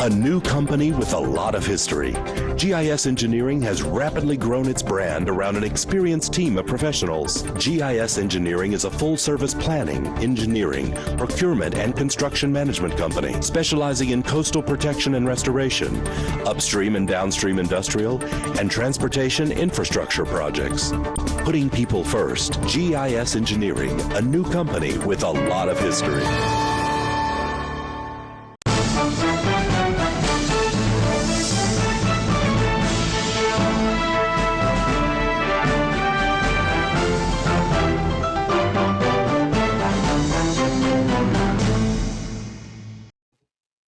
A new company with a lot of history, GIS Engineering has rapidly grown its brand around an experienced team of professionals. GIS Engineering is a full-service planning, engineering, procurement, and construction management company specializing in coastal protection and restoration, upstream and downstream industrial, and transportation infrastructure projects. Putting people first, GIS Engineering, a new company with a lot of history.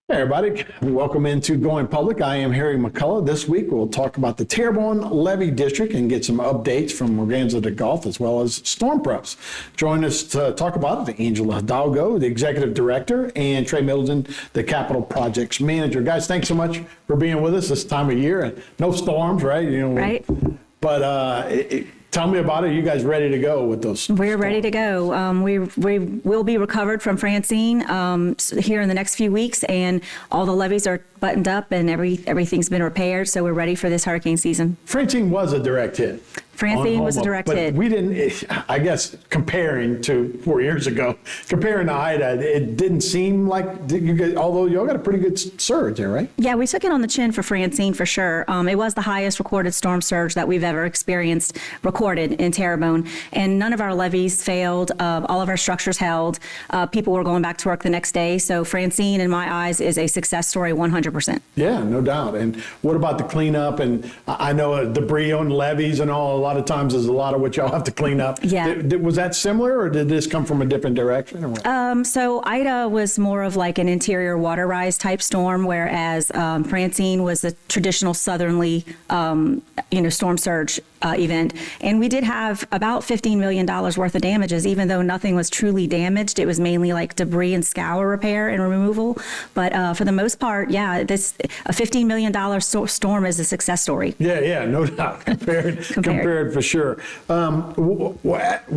Hey everybody, welcome into Going Public. I am Harry McCullough. This week we'll talk about the Terrebonne Levee District and get some updates from Morganza to Gulf as well as storm preps. Join us to talk about it, Angela Hidalgo, the Executive Director, and Trey Middleton, the Capital Projects Manager. Guys, thanks so much for being with us this time of year. And no storms, right? Right. But tell me about it. Are you guys ready to go with those? We're ready to go. We will be recovered from Francine here in the next few weeks, and all the levees are buttoned up and everything's been repaired, so we're ready for this hurricane season. Francine was a direct hit. Francine was a direct hit. But we didn't, I guess, comparing to 4 years ago, comparing to Ida, it didn't seem like you guys, although y'all got a pretty good surge there, right? Yeah, we took it on the chin for Francine for sure. It was the highest recorded storm surge that we've ever experienced, recorded in Terrebonne, and none of our levees failed. All of our structures held. People were going back to work the next day. So Francine, in my eyes, is a success story 100%. Yeah, no doubt. And what about the cleanup? And I know debris on levees and all, a lot of times there's a lot of what y'all have to clean up. Yeah. Was that similar, or did this come from a different direction? Or what? So Ida was more of like an interior water rise type storm, whereas Francine was a traditional southerly, storm surge event. And we did have about $15 million worth of damages, even though nothing was truly damaged. It was mainly like debris and scour repair and removal. But for the most part, yeah, a $15 million storm is a success story. Yeah, no doubt. Compared for sure. What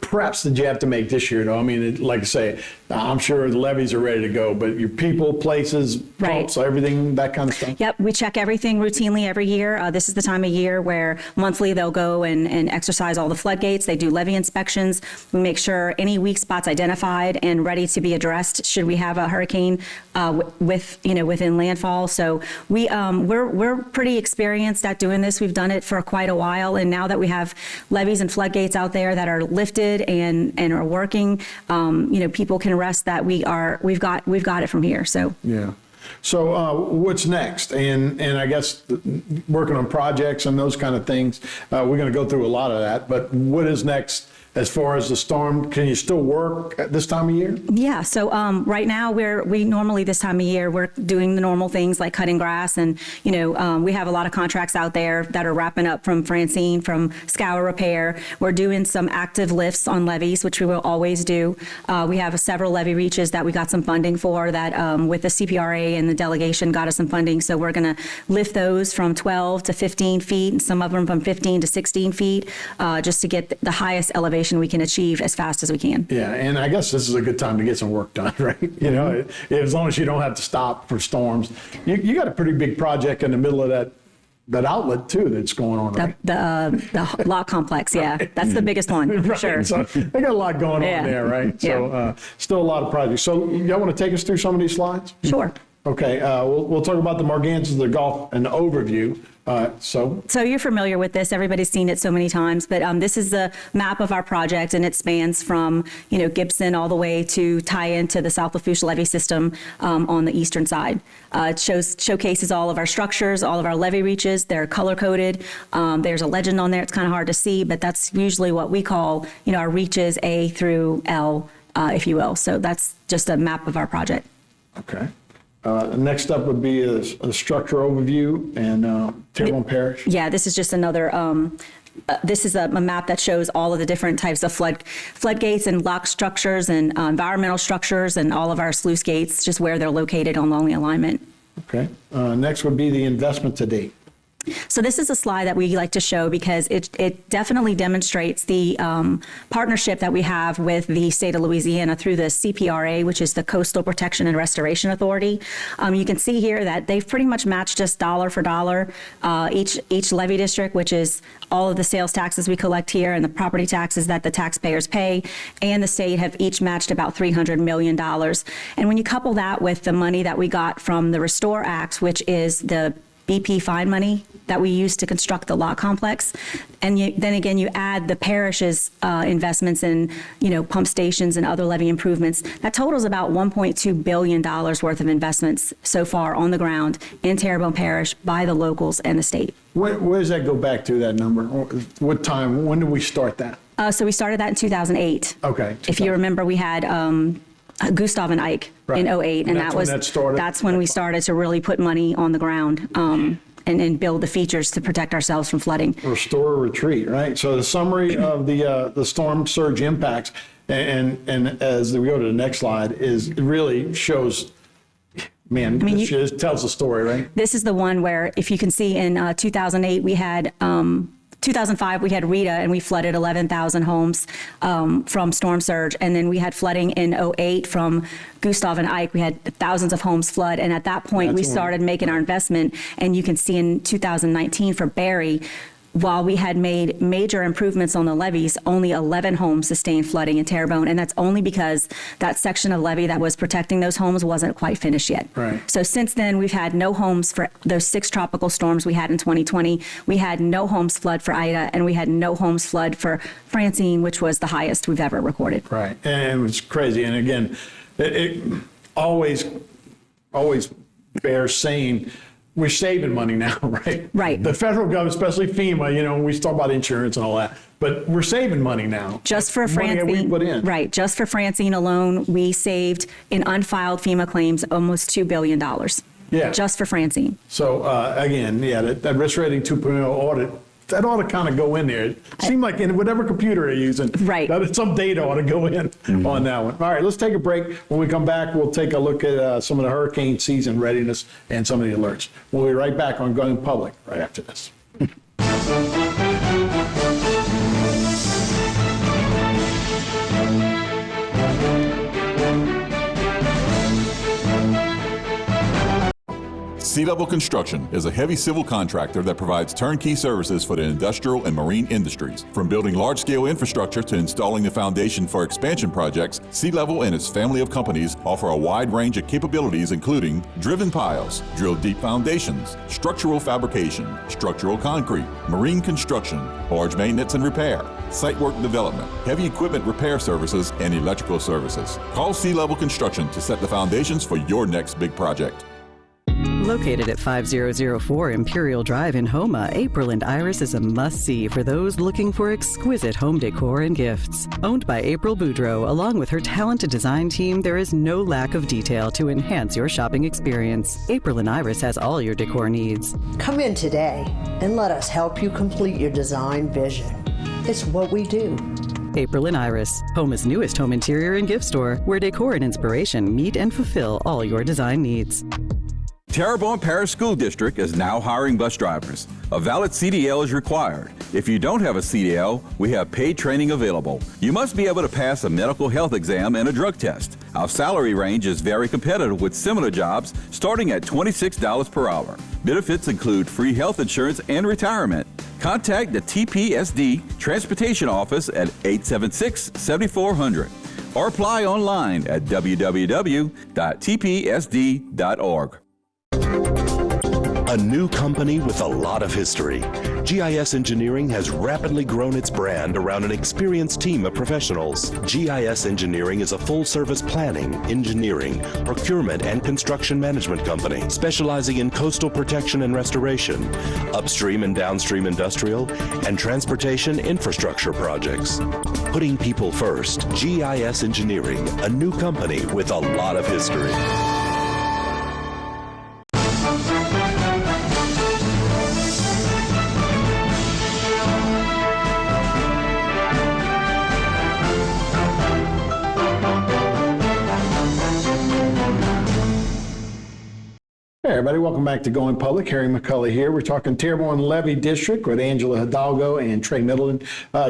preps did you have to make this year, though? I mean, like I say, I'm sure the levees are ready to go, but your people, places, pumps, everything, that kind of stuff? Yep, we check everything routinely every year. This is the time of year where monthly they'll go and exercise all the floodgates. They do levee inspections. We make sure any weak spots identified and ready to be addressed should we have a hurricane within landfall. So we're pretty experienced at doing this. We've done it for quite a while, and now that we have levees and floodgates out there that are lifted and are working, people can rest that we've got it from here. So yeah. So what's next? And I guess working on projects and those kind of things, we're going to go through a lot of that. But what is next as far as the storm? Can you still work at this time of year? Yeah. So right now we normally this time of year we're doing the normal things like cutting grass, and we have a lot of contracts out there that are wrapping up from Francine, from scour repair. We're doing some active lifts on levees, which we will always do. We have several levee reaches that we got some funding for that with the CPRA and the delegation got us some funding. So we're going to lift those from 12 to 15 feet, and some of them from 15 to 16 feet, just to get the highest elevation we can achieve as fast as we can. Yeah, and I guess this is a good time to get some work done, right? As long as you don't have to stop for storms. You got a pretty big project in the middle of that outlet too that's going on, right? The lock complex, yeah. Right. That's the biggest one, for sure. So they got a lot going on there, right? So still a lot of projects. So y'all want to take us through some of these slides? Sure. Okay, we'll talk about the Morganza, the Gulf, and the overview. So you're familiar with this. Everybody's seen it so many times, but this is the map of our project, and it spans from Gibson all the way to tie into the South Lafourche levee system on the eastern side. It showcases all of our structures, all of our levee reaches. They're color coded. There's a legend on there. It's kind of hard to see, but that's usually what we call our reaches A through L, if you will. So that's just a map of our project. Okay. Next up would be a structure overview and Terrebonne Parish. Yeah, this is just another, this is a map that shows all of the different types of floodgates and lock structures and environmental structures and all of our sluice gates, just where they're located on the alignment. Okay. Next would be the investment to date. So this is a slide that we like to show because it definitely demonstrates the partnership that we have with the state of Louisiana through the CPRA, which is the Coastal Protection and Restoration Authority. You can see here that they've pretty much matched us dollar for dollar. Each levee district, which is all of the sales taxes we collect here and the property taxes that the taxpayers pay, and the state have each matched about $300 million. And when you couple that with the money that we got from the Restore Act, which is the BP fine money that we use to construct the lot complex. And then again, you add the parish's investments in, pump stations and other levee improvements. That totals about $1.2 billion worth of investments so far on the ground in Terrebonne Parish by the locals and the state. Where does that go back to, that number? What time? When did we start that? So we started that in 2008. Okay. If you remember, we had Gustav and Ike in 08, and that's when we started to really put money on the ground and build the features to protect ourselves from flooding. Restore, retreat, right? So the summary of the storm surge impacts, and as we go to the next slide, it really shows. Man, it just tells the story, right? This is the one where, if you can see, in 2008 we had. 2005, we had Rita, and we flooded 11,000 homes from storm surge. And then we had flooding in 08 from Gustav and Ike. We had thousands of homes flood. And at that point, we started making our investment. And you can see in 2019 for Barry, while we had made major improvements on the levees, only 11 homes sustained flooding in Terrebonne. And that's only because that section of levee that was protecting those homes wasn't quite finished yet. Right. So since then, we've had no homes for those 6 tropical storms we had in 2020. We had no homes flood for Ida, and we had no homes flood for Francine, which was the highest we've ever recorded. Right. And it was crazy. And again, it always bears saying, we're saving money now, right? Right. The federal government, especially FEMA, we talk about insurance and all that, but we're saving money now. Just for Francine, money that we put in. Right. Just for Francine alone, we saved in unfiled FEMA claims almost $2 billion. Yeah. Just for Francine. So again, that risk rating 2.0 audit, that ought to kind of go in there. It seemed like in whatever computer you're using, right, some data ought to go in on that one. All right, let's take a break. When we come back, we'll take a look at some of the hurricane season readiness and some of the alerts. We'll be right back on Going Public right after this. Sea Level Construction is a heavy civil contractor that provides turnkey services for the industrial and marine industries. From building large-scale infrastructure to installing the foundation for expansion projects, Sea Level and its family of companies offer a wide range of capabilities including driven piles, drill deep foundations, structural fabrication, structural concrete, marine construction, barge maintenance and repair, site work development, heavy equipment repair services, and electrical services. Call Sea Level Construction to set the foundations for your next big project. Located at 5004 Imperial Drive in Houma, April and Iris is a must-see for those looking for exquisite home decor and gifts. Owned by April Boudreau, along with her talented design team, there is no lack of detail to enhance your shopping experience. April and Iris has all your decor needs. Come in today and let us help you complete your design vision. It's what we do. April and Iris, Houma's newest home interior and gift store, where decor and inspiration meet and fulfill all your design needs. Terrebonne Parish School District is now hiring bus drivers. A valid CDL is required. If you don't have a CDL, we have paid training available. You must be able to pass a medical health exam and a drug test. Our salary range is very competitive with similar jobs starting at $26 per hour. Benefits include free health insurance and retirement. Contact the TPSD Transportation Office at 876-7400 or apply online at www.tpsd.org. A new company with a lot of history, GIS Engineering has rapidly grown its brand around an experienced team of professionals. GIS Engineering is a full-service planning, engineering, procurement, and construction management company specializing in coastal protection and restoration, upstream and downstream industrial, and transportation infrastructure projects. Putting people first, GIS Engineering, a new company with a lot of history. Hey everybody, welcome back to Going Public. Harry McCullough here. We're talking Terrebonne Levee District with Angela Hidalgo and Trey Middleton.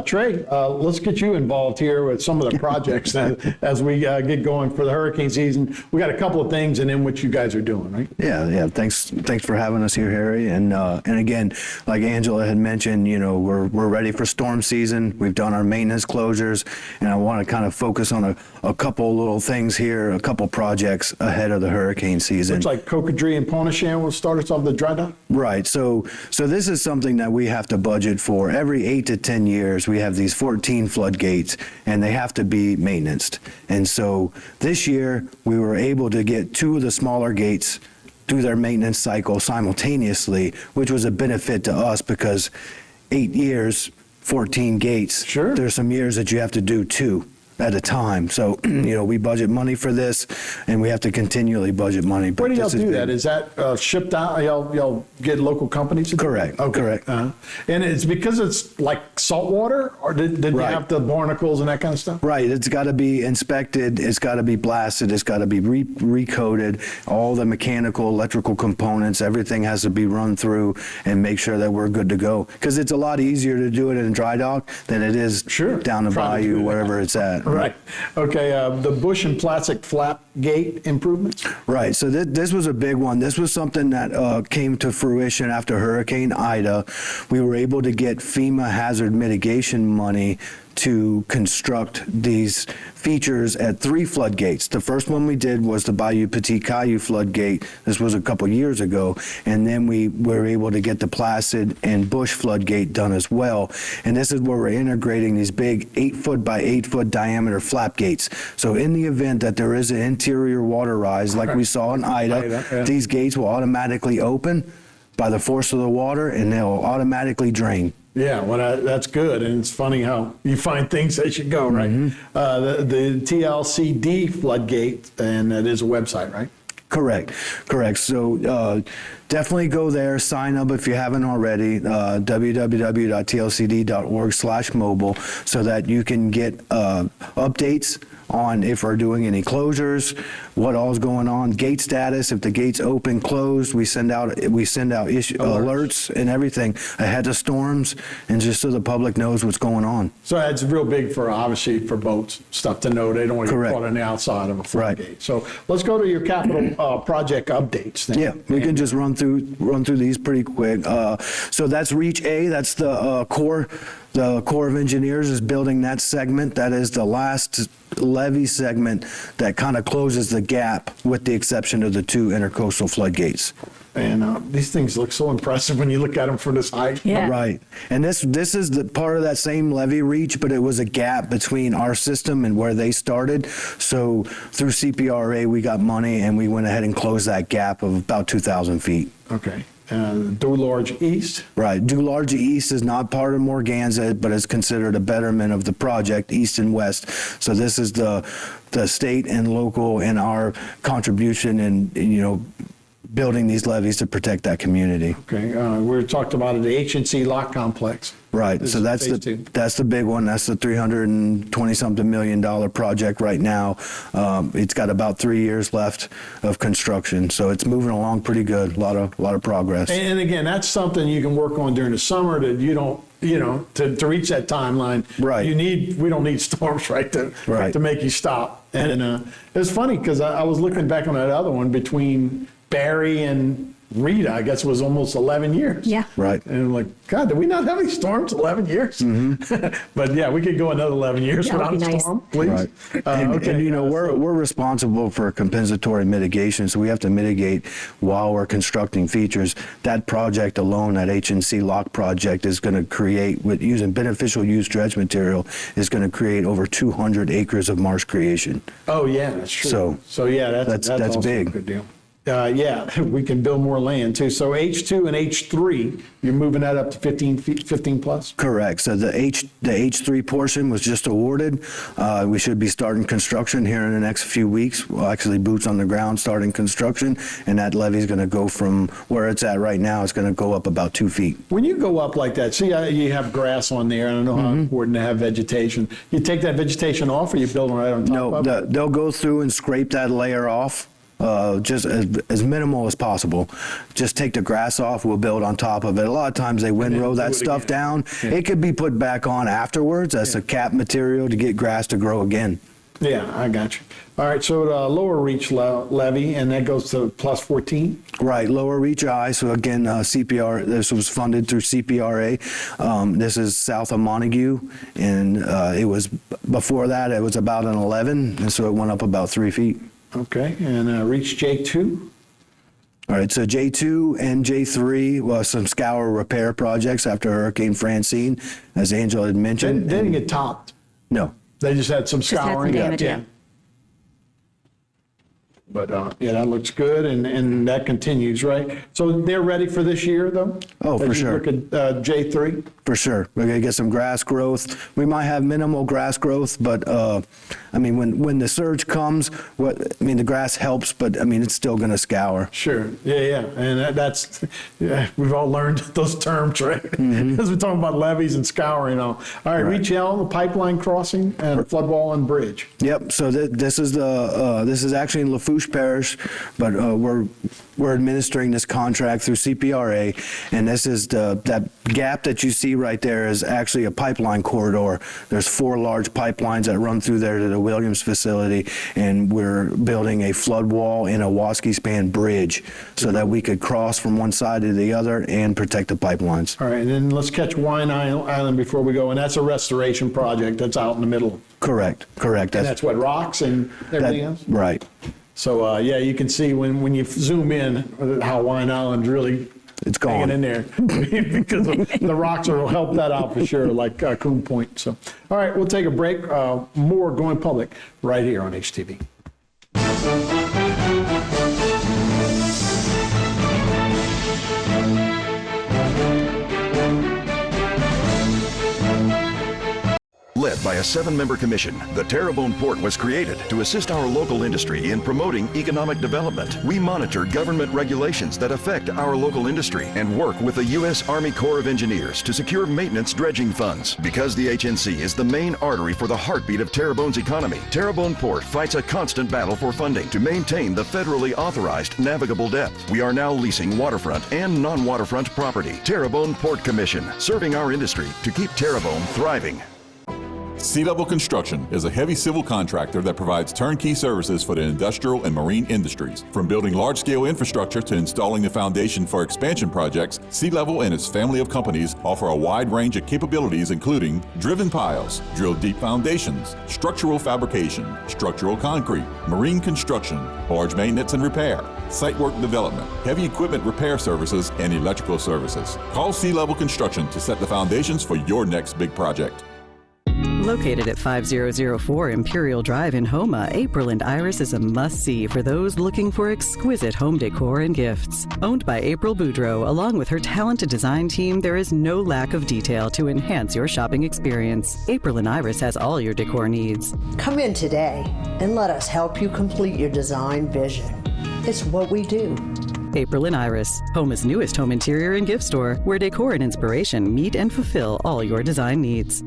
Trey, let's get you involved here with some of the projects as we get going for the hurricane season. We got a couple of things and then what you guys are doing, right? Yeah. Thanks for having us here, Harry. And again, like Angela had mentioned, we're ready for storm season. We've done our maintenance closures, and I want to kind of focus on a couple little things here, a couple projects ahead of the hurricane season. Looks like Cocodrie and Pontchartrain will start us off the dry dock. Right. So this is something that we have to budget for. Every 8 to 10 years, we have these 14 floodgates, and they have to be maintained. And so this year, we were able to get 2 of the smaller gates through their maintenance cycle simultaneously, which was a benefit to us because 8 years, 14 gates. Sure. There's some years that you have to do 2 at a time. So, we budget money for this, and we have to continually budget money. Where do y'all do that? Is that shipped out? Y'all get local companies to do Correct. it? Okay. Correct. And it's because it's like salt water, or did they have the barnacles and that kind of stuff? Right. It's got to be inspected. It's got to be blasted. It's got to be recoated. All the mechanical, electrical components, everything has to be run through and make sure that we're good to go. Because it's a lot easier to do it in a dry dock than it is down the bayou, wherever it's at. Right. Okay. The bush and plastic flap gate improvements. Right. So this was a big one. This was something that came to fruition after Hurricane Ida. We were able to get FEMA hazard mitigation money to construct these features at 3 floodgates. The first one we did was the Bayou Petit Caillou floodgate. This was a couple years ago. And then we were able to get the Placid and Bush floodgate done as well. And this is where we're integrating these big 8-foot by 8-foot diameter flap gates. So in the event that there is an interior water rise, like we saw in Ida, these gates will automatically open by the force of the water, and they'll automatically drain. Yeah, well, that's good. And it's funny how you find things as you go, right? The TLCD floodgate, and that is a website, right? Correct. So definitely go there, sign up if you haven't already, www.tlcd.org/mobile, so that you can get updates on if we're doing any closures, what all's going on, gate status, if the gate's open, closed. We send out alerts and everything ahead of storms, and just so the public knows what's going on. So that's real big for, obviously, for boats, stuff to know. They don't want to get caught on the outside of a floodgate. Right. So let's go to your capital project updates then. Yeah, we can just run through these pretty quick. So that's Reach A. That's the Corps. The Corps of Engineers is building that segment. That is the last levee segment that kind of closes the gap, with the exception of the 2 intercoastal floodgates. And these things look so impressive when you look at them from this height. Yeah. Right. And this is the part of that same levee reach, but it was a gap between our system and where they started. So through CPRA, we got money, and we went ahead and closed that gap of about 2,000 feet. Okay. Dularge East? Right. Dularge East is not part of Morganza, but is considered a betterment of the project, east and west. So this is the state and local and our contribution in, building these levees to protect that community. Okay. We talked about it, the H&C Lock Complex. Right. So that's the big one. That's the $320-something million project right now. It's got about 3 years left of construction, so it's moving along pretty good. A lot of progress. And again, that's something you can work on during the summer that you don't, to reach that timeline. Right. We don't need storms, right, to make you stop. And it was funny because I was looking back on that other one between Barry and Rita, I guess it was almost 11 years. Yeah. Right. And I'm like, God, did we not have any storms 11 years? Mm-hmm. But yeah, we could go another 11 years without a storm, please. Right. We're responsible for compensatory mitigation, so we have to mitigate while we're constructing features. That project alone, that H&C lock project, is going to create, with using beneficial use dredge material, is going to create over 200 acres of marsh creation. Oh yeah, that's true. So yeah, that's also big. A good deal. We can build more land too. So H2 and H3, you're moving that up to 15 feet, 15 plus? Correct. So the H3 portion was just awarded. We should be starting construction here in the next few weeks. Well, actually, boots on the ground starting construction, and that levee is going to go from where it's at right now. It's going to go up about 2 feet. When you go up like that, see, you have grass on there. I don't know how important to have vegetation. You take that vegetation off, or you build right on top of it? No, they'll go through and scrape that layer off. just as minimal as possible. Just take the grass off, we'll build on top of it. A lot of times they windrow that stuff down. Yeah. It could be put back on afterwards as a cap material to get grass to grow again. Yeah, I got you. All right, so the lower reach levee, and that goes to plus 14? Right, lower reach I. So again, CPR, this was funded through CPRA. This is south of Montague, and it was, before that, it was about an 11, and so it went up about 3 feet. Okay, and reach J2? All right, so J2 and J3 was some scour repair projects after Hurricane Francine, as Angela had mentioned. They didn't get topped? No. They just had some scouring. Damage, yeah. But yeah, that looks good, and that continues, right? So they're ready for this year, though? Oh, for sure. Look at J3? For sure. We're going to get some grass growth. We might have minimal grass growth, but I mean, when the surge comes, the grass helps, but I mean, it's still going to scour. Sure. Yeah. And that's, we've all learned those terms, right? Mm-hmm. As we're talking about levees and scouring. All right, reach L, the pipeline crossing, and flood wall and bridge. Yep. So this is actually in Lefouche Parish, but we're administering this contract through CPRA, and this is that gap that you see right there is actually a pipeline corridor. There's 4 large pipelines that run through there to the Williams facility, and we're building a flood wall and a Wasky span bridge so that we could cross from one side to the other and protect the pipelines. All right, and then let's catch Wine Island before we go, and that's a restoration project that's out in the middle. Correct. And that's what, rocks and everything else? Right. So, yeah, you can see when you zoom in how Wine Island's really hanging in there because the rocks will help that out for sure, like Coon Point. So, all right, we'll take a break. More Going Public right here on HTV. Led by a 7-member commission, the Terrebonne Port was created to assist our local industry in promoting economic development. We monitor government regulations that affect our local industry and work with the U.S. Army Corps of Engineers to secure maintenance dredging funds. Because the HNC is the main artery for the heartbeat of Terrebonne's economy, Terrebonne Port fights a constant battle for funding to maintain the federally authorized navigable depth. We are now leasing waterfront and non-waterfront property. Terrebonne Port Commission, serving our industry to keep Terrebonne thriving. Sea Level Construction is a heavy civil contractor that provides turnkey services for the industrial and marine industries. From building large-scale infrastructure to installing the foundation for expansion projects, Sea Level and its family of companies offer a wide range of capabilities including driven piles, drill deep foundations, structural fabrication, structural concrete, marine construction, barge maintenance and repair, site work development, heavy equipment repair services, and electrical services. Call Sea Level Construction to set the foundations for your next big project. Located at 5004 Imperial Drive in Houma, April and Iris is a must-see for those looking for exquisite home decor and gifts. Owned by April Boudreau, along with her talented design team, there is no lack of detail to enhance your shopping experience. April and Iris has all your decor needs. Come in today and let us help you complete your design vision. It's what we do. April and Iris, Houma's newest home interior and gift store, where decor and inspiration meet and fulfill all your design needs.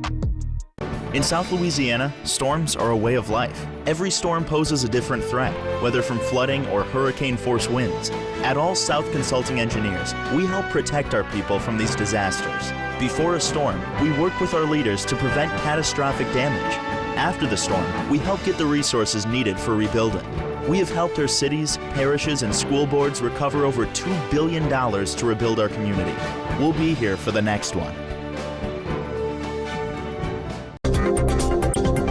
In South Louisiana, storms are a way of life. Every storm poses a different threat, whether from flooding or hurricane-force winds. At All South Consulting Engineers, we help protect our people from these disasters. Before a storm, we work with our leaders to prevent catastrophic damage. After the storm, we help get the resources needed for rebuilding. We have helped our cities, parishes, and school boards recover over $2 billion to rebuild our community. We'll be here for the next one.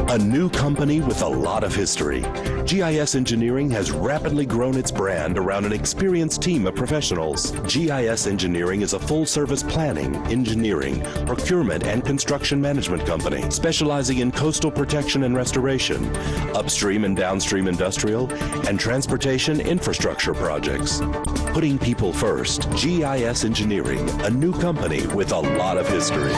A new company with a lot of history, GIS Engineering has rapidly grown its brand around an experienced team of professionals. GIS Engineering is a full-service planning, engineering, procurement, and construction management company specializing in coastal protection and restoration, upstream and downstream industrial, and transportation infrastructure projects. Putting people first, GIS Engineering, a new company with a lot of history.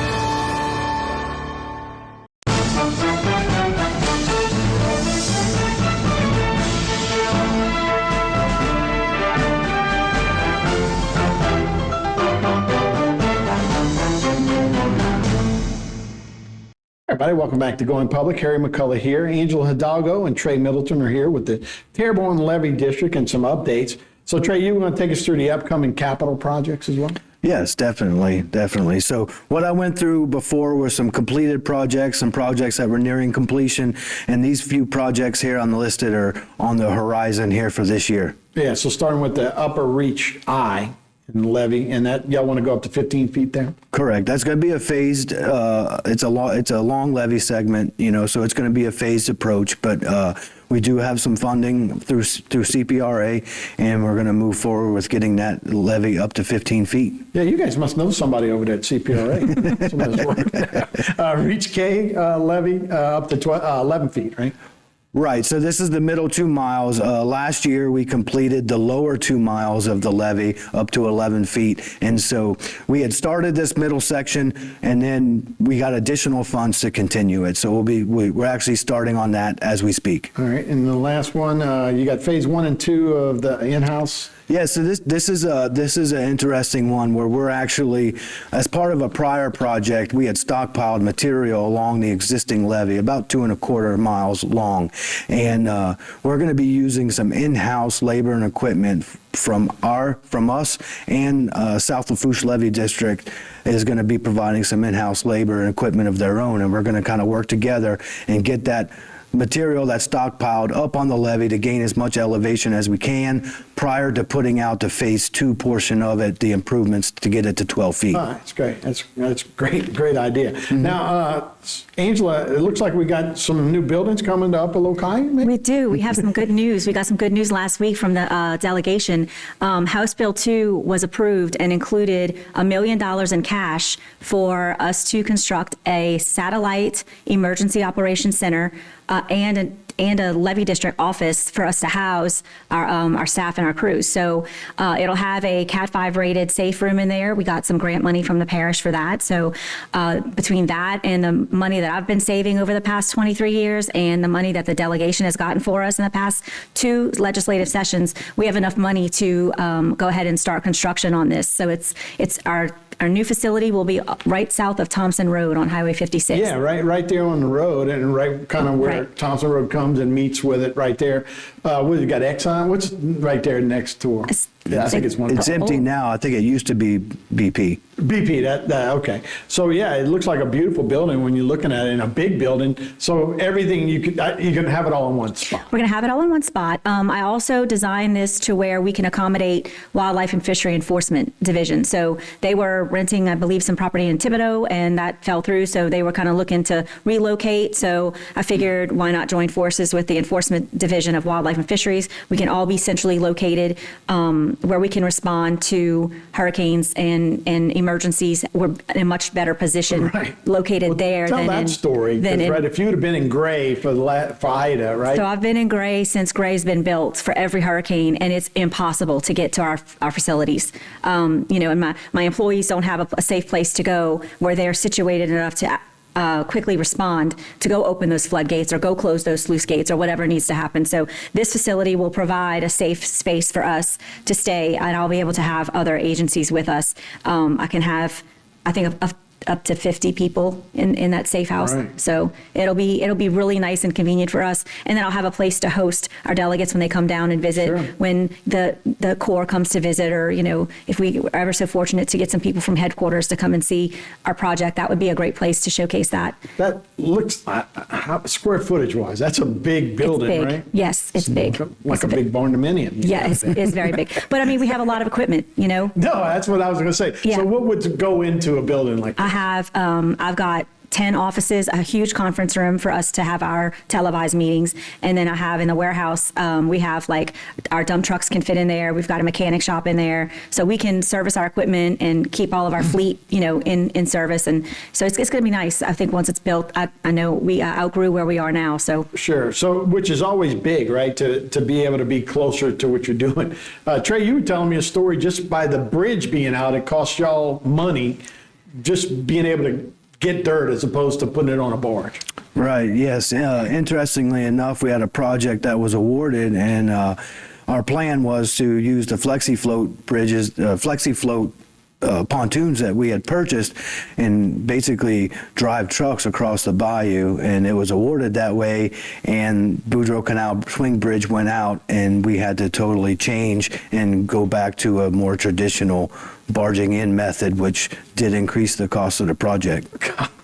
Everybody, welcome back to Going Public. Harry McCullough here. Angela Hidalgo and Trey Middleton are here with the Terrebonne Levee District and some updates. So, Trey, you want to take us through the upcoming capital projects as well? Yes, definitely. So what I went through before were some completed projects, some projects that were nearing completion, and these few projects here on the listed are on the horizon here for this year. Yeah, so starting with the upper reach I in the levee, and that y'all want to go up to 15 feet there? Correct. That's going to be a phased, it's a long levee segment, so it's going to be a phased approach, but we do have some funding through CPRA, and we're going to move forward with getting that levee up to 15 feet. Yeah, you guys must know somebody over there at CPRA. Reach K levee up to 11 feet, right? Right, so this is the middle 2 miles. Last year, we completed the lower 2 miles of the levee up to 11 feet. And so we had started this middle section, and then we got additional funds to continue it. So we're actually starting on that as we speak. All right, and the last one, you got phase 1 and 2 of the in-house. Yeah, so this is an interesting one where we're actually, as part of a prior project, we had stockpiled material along the existing levee, about 2.25 miles long, and we're going to be using some in-house labor and equipment from us, and South Lafourche Levee District is going to be providing some in-house labor and equipment of their own, and we're going to kind of work together and get that material that's stockpiled up on the levee to gain as much elevation as we can prior to putting out the phase 2 portion of it, the improvements to get it to 12 feet. Oh, that's great. That's great idea. Mm-hmm. Now, Angela, it looks like we got some new buildings coming to Upper Lokai. Maybe? We do. We have some good news. We got some good news last week from the delegation. House Bill 2 was approved and included $1 million in cash for us to construct a satellite emergency operations center and a levee district office for us to house our staff and our crews. So it'll have a Cat 5 rated safe room in there. We got some grant money from the parish for that. So between that and the money that I've been saving over the past 23 years and the money that the delegation has gotten for us in the past 2 legislative sessions, we have enough money to go ahead and start construction on this. So it's our new facility will be right south of Thompson Road on Highway 56. Yeah, right there on the road, and right kind of where Thompson Road comes and meets with it right there. What you got, Exxon? What's right there next door? Yeah, I think it's one. It's empty now. I think it used to be BP. BP, that okay. So yeah, it looks like a beautiful building when you're looking at it, in a big building. So everything you can have it all in one spot. We're going to have it all in one spot. I also designed this to where we can accommodate Wildlife and Fishery Enforcement Division. So they were renting, I believe, some property in Thibodeau, and that fell through. So they were kind of looking to relocate. So I figured, why not join forces with the Enforcement Division of Wildlife and Fisheries? We can all be centrally located, where we can respond to hurricanes and emergencies. We're in a much better position located there. Tell that story, if you would have been in Gray for Ida, right? So I've been in Gray since Gray's been built for every hurricane, and it's impossible to get to our facilities. And my employees don't have a safe place to go where they're situated enough to quickly respond to go open those floodgates or go close those sluice gates or whatever needs to happen. So this facility will provide a safe space for us to stay, and I'll be able to have other agencies with us. I can have, I think, up to 50 people in that safe house. Right. So it'll be really nice and convenient for us. And then I'll have a place to host our delegates when they come down and visit, when the Corps comes to visit, or, if we are ever so fortunate to get some people from headquarters to come and see our project, that would be a great place to showcase that. That looks, square footage wise, that's a big building, it's big. Right? Yes, it's big. Like a big barn-dominium. Yeah, it's very big. But I mean, we have a lot of equipment, No, that's what I was going to say. Yeah. So what would go into a building like that? I've got 10 offices, a huge conference room for us to have our televised meetings. And then I have in the warehouse, we have our dump trucks can fit in there. We've got a mechanic shop in there. So we can service our equipment and keep all of our fleet, in service. And so it's going to be nice. I think once it's built, I know we outgrew where we are now. So sure. So, which is always big, right? To be able to be closer to what you're doing. Trey, you were telling me a story just by the bridge being out. It cost y'all money just being able to get dirt as opposed to putting it on a barge. Right, yes. Interestingly enough, we had a project that was awarded, and our plan was to use the FlexiFloat bridges, FlexiFloat pontoons that we had purchased and basically drive trucks across the bayou, and it was awarded that way, and Boudreaux Canal Swing Bridge went out, and we had to totally change and go back to a more traditional barging in method, which did increase the cost of the project.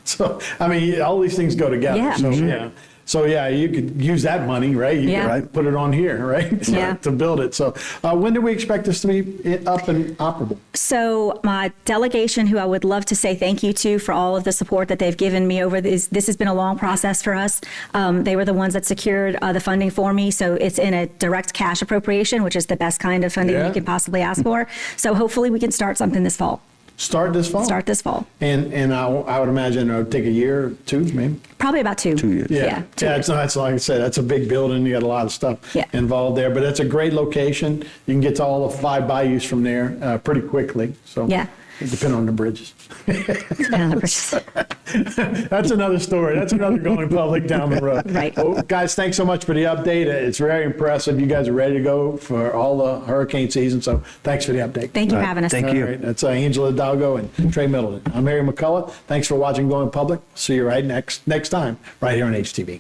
So, I mean, all these things go together. Yeah. So, yeah. So, yeah, you could use that money, right? You could put it on here, right? To build it. So, when do we expect this to be up and operable? So my delegation, who I would love to say thank you to for all of the support that they've given me over this has been a long process for us. They were the ones that secured the funding for me. So it's in a direct cash appropriation, which is the best kind of funding you could possibly ask for. So hopefully we can start something this fall. Start this fall? Start this fall. And I would imagine it would take a year or two, maybe? Probably about 2. 2 years. Yeah, it's like I said, that's a big building. You got a lot of stuff involved there, but it's a great location. You can get to all the 5 bayous from there pretty quickly. So depending on the bridges. That's another story. That's another going public down the road. Right. Well, guys, thanks so much for the update. It's very impressive. You guys are ready to go for all the hurricane season. So thanks for the update. Thank you for having us. Thank you. All right, that's Angela Hidalgo and Trey Middleton. I'm Harry McCullough. Thanks for watching Going Public. See you right next time, right here on HTV.